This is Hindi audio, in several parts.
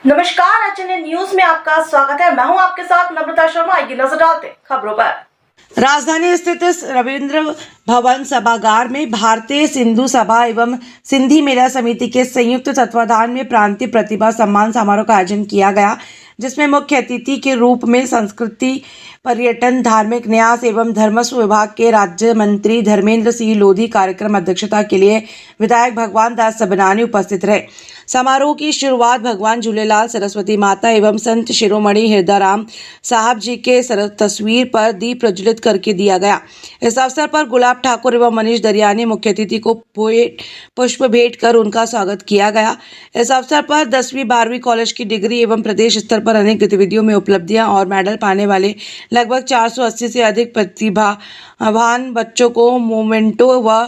नमस्कार, एचएनएन न्यूज में आपका स्वागत है। मैं हूं आपके साथ नम्रता शर्मा। आइए नजर डालते हैं खबरों पर। राजधानी स्थित रविंद्र भवन सभागार में भारतीय सिंधु सभा एवं सिंधी मेला समिति के संयुक्त तत्वाधान में प्रांतीय प्रतिभा सम्मान समारोह का आयोजन किया गया, जिसमें मुख्य अतिथि के रूप में संस्कृति, पर्यटन, धार्मिक न्यास एवं धर्मस्व विभाग के राज्य मंत्री धर्मेंद्र सिंह लोधी कार्यक्रम अध्यक्षता के लिए विधायक भगवान दास सबनानी उपस्थित रहे। समारोह की शुरुआत भगवान झूलेलाल, सरस्वती माता एवं संत शिरोमणि हृदयराम साहब जी के तस्वीर पर दीप प्रज्वलित करके दिया गया। इस अवसर पर गुलाब ठाकुर एवं मनीष दरिया ने मुख्य अतिथि को पुष्प भेंट कर उनका स्वागत किया गया। इस अवसर पर 10वीं 12वीं कॉलेज की डिग्री एवं प्रदेश स्तर पर अनेक गतिविधियों में उपलब्धियां और मेडल पाने वाले लगभग 480 से अधिक प्रतिभावान बच्चों को मोमेंटो व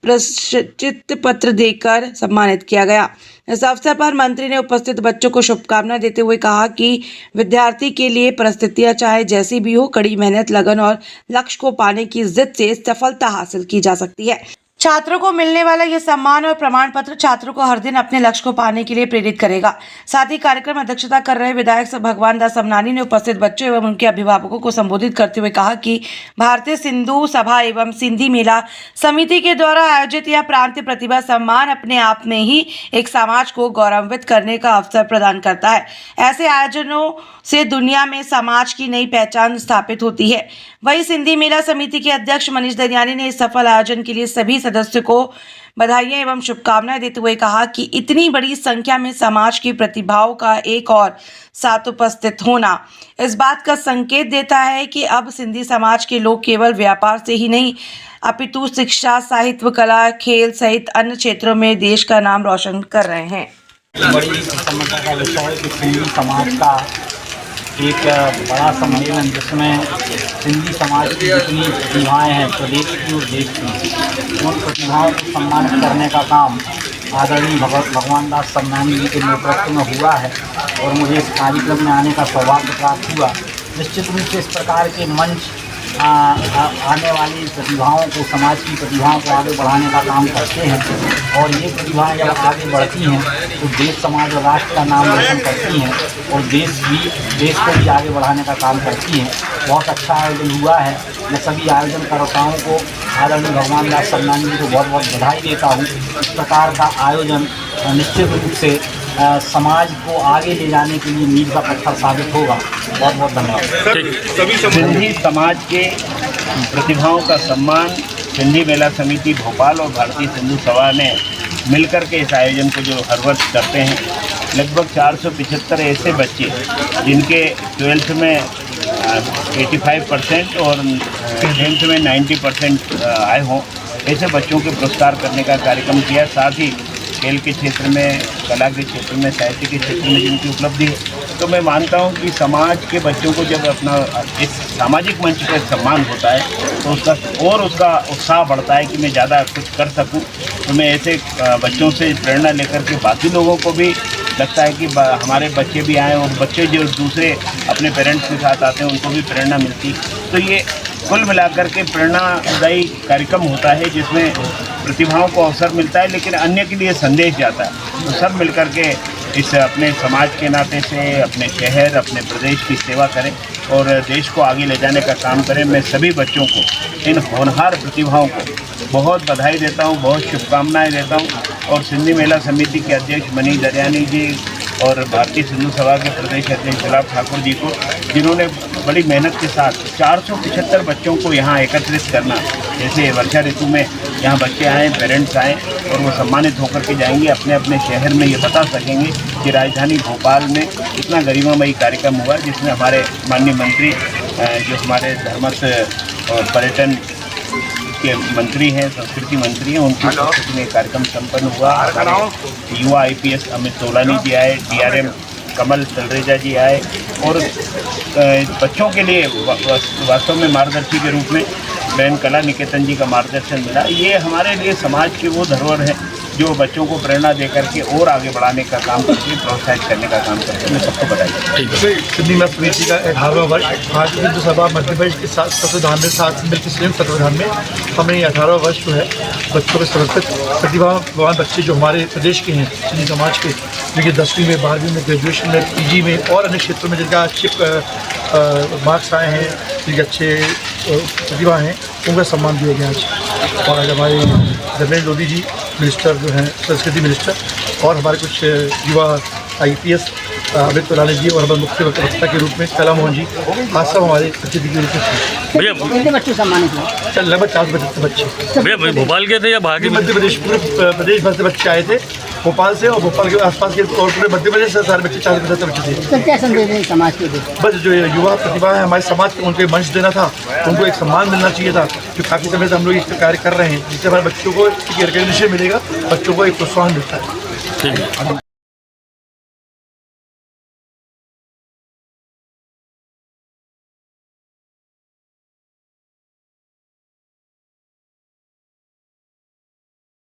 प्रशस्ति पत्र देकर सम्मानित किया गया। इस अवसर पर मंत्री ने उपस्थित बच्चों को शुभकामनाएं देते हुए कहा कि विद्यार्थी के लिए परिस्थितियां चाहे जैसी भी हो, कड़ी मेहनत, लगन और लक्ष्य को पाने की जिद से सफलता हासिल की जा सकती है। छात्रों को मिलने वाला यह सम्मान और प्रमाण पत्र छात्रों को हर दिन अपने लक्ष्य को पाने के लिए प्रेरित करेगा। साथ ही कार्यक्रम अध्यक्षता कर रहे विधायक भगवान दास सबनानी ने उपस्थित बच्चों एवं उनके अभिभावकों को संबोधित करते हुए कहा कि भारतीय सिंधु सभा एवं सिंधी मेला समिति के द्वारा आयोजित यह प्रांतीय प्रतिभा सम्मान अपने आप में ही एक समाज को गौरवान्वित करने का अवसर प्रदान करता है। ऐसे आयोजनों से दुनिया में समाज की नई पहचान स्थापित होती है। वहीं सिंधी मेला समिति के अध्यक्ष मनीष दरियानी ने इस सफल आयोजन के लिए सभी सदस्यों को बधाइयां एवं शुभकामनाएं देते हुए कहा कि इतनी बड़ी संख्या में समाज की प्रतिभाओं का एक और साथ उपस्थित होना इस बात का संकेत देता है कि अब सिंधी समाज के लोग केवल व्यापार से ही नहीं अपितु शिक्षा, साहित्य, कला, खेल सहित अन्य क्षेत्रों में देश का नाम रोशन कर रहे हैं। बड़ी समस्या का विषय है कि सिंधी समाज का एक बड़ा सम्मेलन जिसमें सिंधी समाज की जितनी प्रतिभाएँ हैं प्रदेश की और देश की, उन प्रतिभाओं को सम्मानित करने का काम आदरणीय भगवान दास सबनानी जी के नेतृत्व में हुआ है और मुझे इस कार्यक्रम में आने का सौभाग्य प्राप्त हुआ। निश्चित रूप से इस प्रकार के मंच आने वाली प्रतिभाओं को, समाज की प्रतिभाओं को आगे बढ़ाने का काम करते हैं और ये प्रतिभाएं जब आगे बढ़ती हैं तो देश, समाज और राष्ट्र का नाम रोशन करती हैं और देश को भी आगे बढ़ाने का काम करती हैं। बहुत अच्छा आयोजन हुआ है। मैं सभी आयोजनकर्ताओं को, आदरणीय भगवान दास सबनानी जी को बहुत बहुत बधाई देता हूँ। इस प्रकार का आयोजन निश्चित रूप से समाज को आगे ले जाने के लिए मील का पत्थर साबित होगा। बहुत बहुत धन्यवाद। सिंधी समाज के प्रतिभाओं का सम्मान सिंधी मेला समिति भोपाल और भारतीय सिंधु सभा ने मिलकर के इस आयोजन को जो हर वर्ष करते हैं, लगभग 475 ऐसे बच्चे जिनके 12th में 85% और 10th में 90% आए हों, ऐसे बच्चों के पुरस्कार करने का कार्यक्रम किया। साथ ही खेल के क्षेत्र में, कला के क्षेत्र में, साहित्य के क्षेत्र में जिनकी उपलब्धि है, तो मैं मानता हूं कि समाज के बच्चों को जब अपना इस सामाजिक मंच पर सम्मान होता है तो उसका उत्साह बढ़ता है कि मैं ज़्यादा कुछ कर सकूं। तो मैं ऐसे बच्चों से प्रेरणा लेकर के बाकी लोगों को भी लगता है कि हमारे बच्चे भी आएँ और बच्चे जो दूसरे अपने पेरेंट्स के साथ आते हैं उनको भी प्रेरणा मिलती। तो ये कुल मिलाकर के प्रेरणादायी कार्यक्रम होता है जिसमें प्रतिभाओं को अवसर मिलता है लेकिन अन्य के लिए संदेश जाता है। तो सब मिलकर के इस अपने समाज के नाते से अपने शहर, अपने प्रदेश की सेवा करें और देश को आगे ले जाने का काम करें। मैं सभी बच्चों को, इन होनहार प्रतिभाओं को बहुत बधाई देता हूँ, बहुत शुभकामनाएं देता हूँ और सिंधी मेला समिति के अध्यक्ष मनीष दरियानी जी और भारतीय सिंधु सभा के प्रदेश अध्यक्ष गुलाब ठाकुर जी को, जिन्होंने बड़ी मेहनत के साथ 475 बच्चों को यहाँ एकत्रित करना, जैसे वर्षा ऋतु में यहाँ बच्चे आएँ, पेरेंट्स आएँ और वो सम्मानित होकर के जाएंगे अपने अपने शहर में, ये बता सकेंगे कि राजधानी भोपाल में इतना गरिमामयी कार्यक्रम हुआ जिसमें हमारे माननीय मंत्री, जो हमारे धर्मस्व और पर्यटन के मंत्री हैं, संस्कृति मंत्री हैं, उनकी उपस्थिति में कार्यक्रम संपन्न हुआ। युवा IPS अमित तोलानी जी आए, DRM कमल तलरेजा जी आए और बच्चों के लिए वास्तव में मार्गदर्शी के रूप में बहन कला निकेतन जी का मार्गदर्शन मिला। ये हमारे लिए समाज के वो धरोहर हैं जो बच्चों को प्रेरणा दे करके और आगे बढ़ाने का काम करके प्रोत्साहित करने का काम करते हैं। मैं सबको बधाई। सिडनी में समिति का 18वां वर्ष आज हिंदू सभा मध्य प्रदेश के साथ तत्वाधान में साथ मिलकर संयुक्त तत्वाधान में हमने 18वां वर्ष जो है बच्चों को समर्पित प्रतिभावान बच्चे जो हमारे प्रदेश के हैं सिंधी समाज के, जिनके 10वीं में 12वीं में ग्रेजुएशन में PG में और अन्य क्षेत्रों में जिनका अच्छे मार्क्स आए हैं, जिनके अच्छे प्रतिभा हैं, उनका सम्मान दिया गया आज। और आज हमारे धर्मेंद्र लोधी जी मिनिस्टर जो हैं संस्कृति मिनिस्टर और हमारे कुछ युवा IPS अमित तुलानी जी और हमारे मुख्य वक्ता के रूप में कैला मोहन जी आज सब हमारे अतिथि के रूप में थे। भैया कितने बच्चे सम्मानित हुए? चल लगभग 475 बच्चे। भैया भोपाल के थे या बाहर के? मध्य प्रदेश पूरे प्रदेश भर से बच्चे आए थे, भोपाल से और भोपाल के आसपास के और पूरे मध्य प्रदेश से सारे बच्चे 475 बच्चे थे। तो क्या संदेश दें समाज के लिए? बस जो युवा प्रतिभा है हमारे समाज के, उनको एक मंच देना था, उनको एक सम्मान मिलना चाहिए था। जो काफ़ी समय से हम लोग इस कार्य कर रहे हैं, जिससे हमारे बच्चों को एक रिकग्निशन मिलेगा, बच्चों को एक प्रोत्साहन मिलता है। ठीक है।